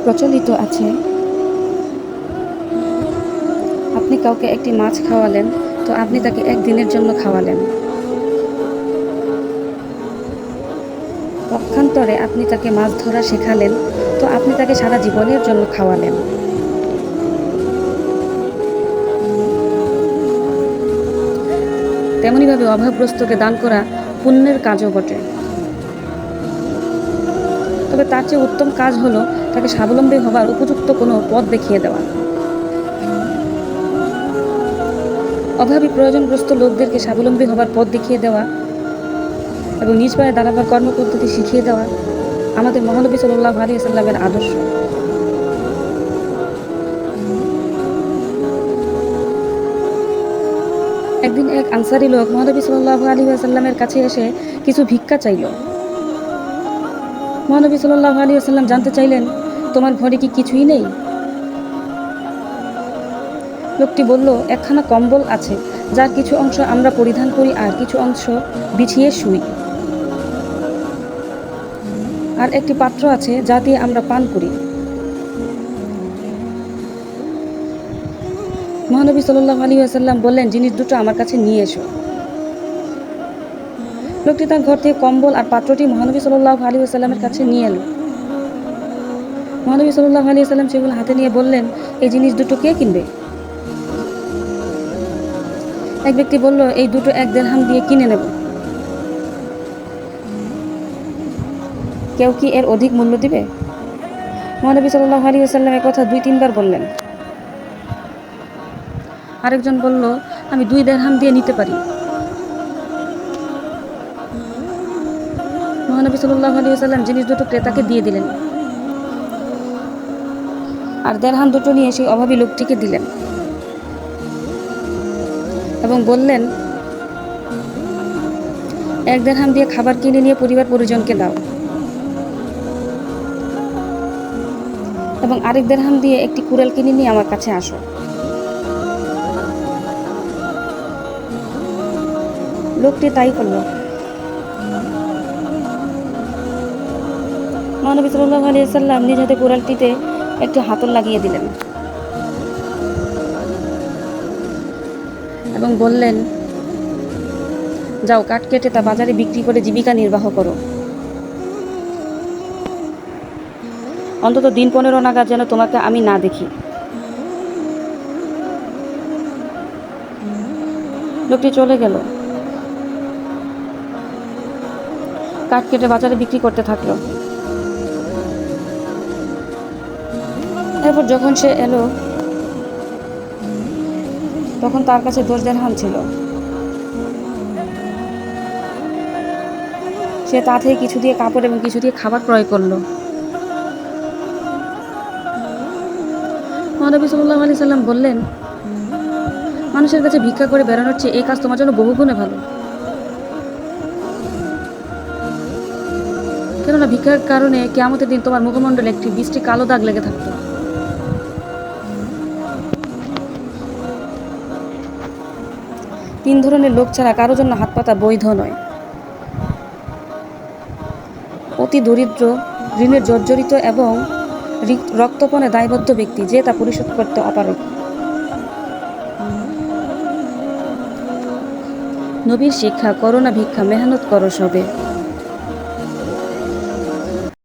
প্রচলিত আছে, আপনি কাউকে একটি মাছ খাওয়ালেন, তো আপনি তাকে একদিনের জন্য খাওয়ালেন। পক্ষান্তরে আপনি তাকে মাছ ধরা শেখালেন, তো আপনি তাকে সারা জীবনের জন্য খাওয়ালেন। তেমনিভাবে অভাবগ্রস্তকে দান করা পুণ্যের কাজও বটে। তবে তার চেয়ে উত্তম কাজ হলো তাকে স্বাবলম্বী হবার উপযুক্ত কোনো পথ দেখিয়ে দেওয়া। অভাবী প্রয়োজনগ্রস্ত লোকদেরকে স্বাবলম্বী হবার পথ দেখিয়ে দেওয়া এবং নিজ পায়ে দাঁড়াবার কর্মপদ্ধতি শিখিয়ে দেওয়া আমাদের মহানবী সাল্লাল্লাহু আলাইহি ওয়াসাল্লামের আদর্শ। একদিন এক আনসারী লোক মহানবী সাল্লাল্লাহু আলাইহি ওয়াসাল্লামের কাছে এসে কিছু ভিক্ষা চাইল। মহানবী সাল্লাল্লাহু আলাইহি ওয়াসাল্লাম জানতে চাইলেন, তোমার ঘরে কি কিছুই নেই? লোকটি বলল, একখানা কম্বল আছে, যার কিছু অংশ আমরা পরিধান করি আর কিছু অংশ বিছিয়ে শুই, আর একটি পাত্র আছে যা দিয়ে আমরা পান করি। মহানবী সাল্লাল্লাহু আলাইহি ওয়াসাল্লাম বললেন, জিনিস দুটো আমার কাছে নিয়ে এসো। লোকটি তার ঘর থেকে কম্বল আর পাত্রটি মহানবী সাল্লাল্লাহু আলাইহি ওয়াসাল্লামের কাছে নিয়ে এলো। মহানবী সাল্লাল্লাহু আলাইহি ওয়াসাল্লাম সেগুলো হাতে নিয়ে বললেন, এই জিনিস দুটো কে কিনবে? এক ব্যক্তি বলল, এই দুটো 1 দিরহাম দিয়ে কিনে নেব। কেউ কি এর অধিক মূল্য দিবে? মহানবী সাল্লাল্লাহু আলাইহি ওয়াসাল্লাম এই কথা 2-3 বার বললেন। আরেকজন বলল, আমি 2 দিরহাম দিয়ে নিতে পারি। মহানবী সাল্লাল্লাহু আলাইহি ওয়াসাল্লাম জিনিস দুটো ক্রেতাকে দিয়ে দিলেন আর দিরহাম দুটো নিয়ে সেই অভাবী লোকটিকে দিলেন এবং বললেন, 1 দিরহাম দিয়ে খাবার কিনে নিয়ে পরিবার পরিজনকে দাও এবং আরেক দিরহাম দিয়ে একটি কুড়াল কিনে নিয়ে আমার কাছে আসো। লোকটি তাই করল। মহানবী সাল্লাল্লাহু আলাইহি ওয়াসাল্লাম নিজ হাতে কুড়ালটিতে একটি হাতল লাগিয়ে দিলেন এবং বললেন, যাও কাঠ কেটে তা বাজারে বিক্রি করে জীবিকা নির্বাহ করো। অন্তত দিন 15 নাগাদ যেন তোমাকে আমি না দেখি। লোকটি চলে গেল, কাঠ কেটে বাজারে বিক্রি করতে থাকলো। এরপর যখন সে এলো তখন তার কাছে 10 দিরহাম ছিল। সে তা থেকে কিছু দিয়ে কাপড় এবং কিছু দিয়ে খাবার ক্রয় করলো। মহানবী সাল্লাল্লাহু আলাইহি ওয়াসাল্লাম বললেন, মানুষের কাছে ভিক্ষা করে বেড়ানোর চেয়ে এই কাজ তোমার জন্য বহুগুণে ভালো। কেননা ভিক্ষার কারণে কিয়ামতের দিন তোমার মুখমণ্ডলে একটি 20টি কালো দাগ লেগে থাকতো। তিন ধরনের লোক ছাড়া কারো জন্য হাত পাতা বৈধ নয়: অতি দরিদ্র, ঋণের জর্জরিত এবং রক্তপণে দায়বদ্ধ ব্যক্তি যে তা পরিশোধ করতে অপারগ। নবীর শিক্ষা, করো না ভিক্ষা, মেহনত করো সবে।